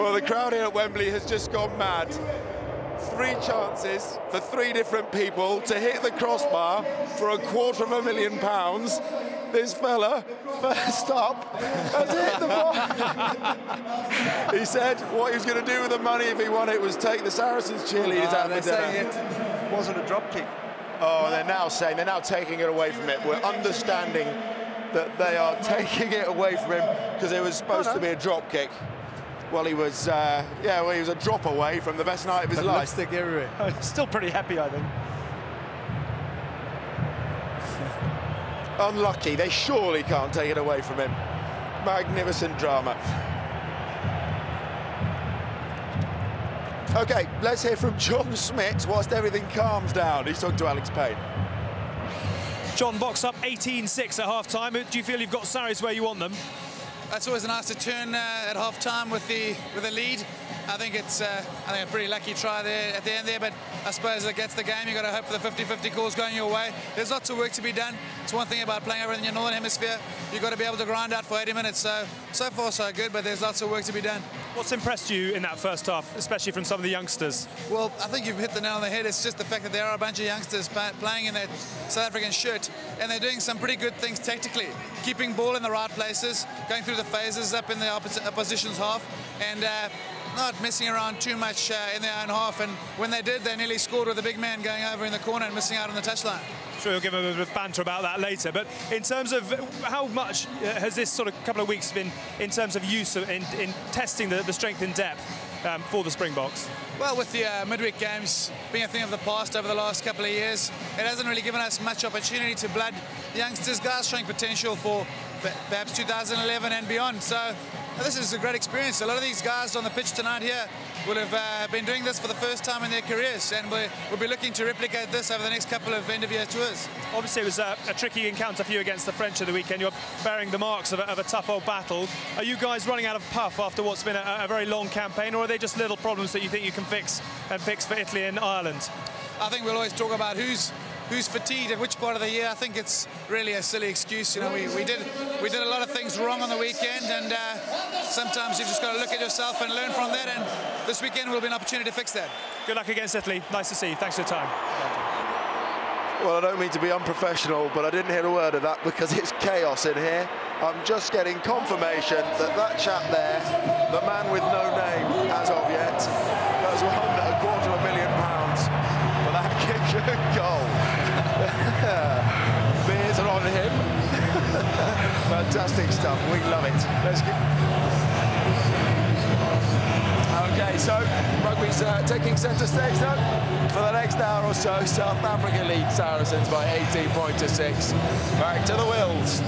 Well, the crowd here at Wembley has just gone mad. 3 chances for 3 different people to hit the crossbar for £250,000. This fella, first up, has hit the ball. He said what he was going to do with the money if he won it was take the Saracens cheerleaders out for dinner. It wasn't a drop kick. Oh, they're now taking it away from him. We're understanding that they are taking it away from him because it was supposed to be a drop kick. Well, he was, he was a drop away from the best night of his life. Lipstick everywhere. Still pretty happy, I think. Unlucky. They surely can't take it away from him. Magnificent drama. OK, let's hear from John Smith whilst everything calms down. He's talking to Alex Payne. John, box up 18-6 at half-time. Do you feel you've got Sarries where you want them? It's always nice to turn at half-time with a lead. I think it's a pretty lucky try there at the end there, but I suppose it gets the game. You've got to hope for the 50-50 calls going your way. There's lots of work to be done. It's one thing about playing over in your Northern Hemisphere. You've got to be able to grind out for 80 minutes. So far, so good, but there's lots of work to be done. What's impressed you in that first half, especially from some of the youngsters? Well, I think you've hit the nail on the head. It's just the fact that there are a bunch of youngsters playing in that South African shirt, and they're doing some pretty good things tactically, keeping ball in the right places, going through the phases up in the opposition's half, and not messing around too much in their own half. And when they did, they nearly scored with the big man going over in the corner and missing out on the touchline. Sure, you'll give a bit of banter about that later, but in terms of how much has this sort of couple of weeks been in terms of use in testing the strength and depth for the Springboks? Well, with the midweek games being a thing of the past over the last couple of years, it hasn't really given us much opportunity to blood youngsters, guys showing potential for perhaps 2011 and beyond. So this is a great experience. A lot of these guys on the pitch tonight here will have been doing this for the first time in their careers, and we'll be looking to replicate this over the next couple of end-of-year tours. Obviously, it was a tricky encounter for you against the French at the weekend. You're bearing the marks of a tough old battle. Are you guys running out of puff after what's been a very long campaign, or are they just little problems that you think you can fix for Italy and Ireland? I think we'll always talk about who's fatigued at which part of the year. I think it's really a silly excuse. You know, we did a lot of things wrong on the weekend, and sometimes you've just got to look at yourself and learn from that, and this weekend will be an opportunity to fix that. Good luck against Italy. Nice to see you. Thanks for your time. Well, I don't mean to be unprofessional, but I didn't hear a word of that because it's chaos in here. I'm just getting confirmation that that chap there, the man with no name as of yet, has won £250,000 for that kick and goal. Beers are on him. Fantastic stuff. We love it. Let's get... OK, so rugby's taking centre stage now. For the next hour or so, South Africa lead Saracens by 18 points to 6. Back to the Wills.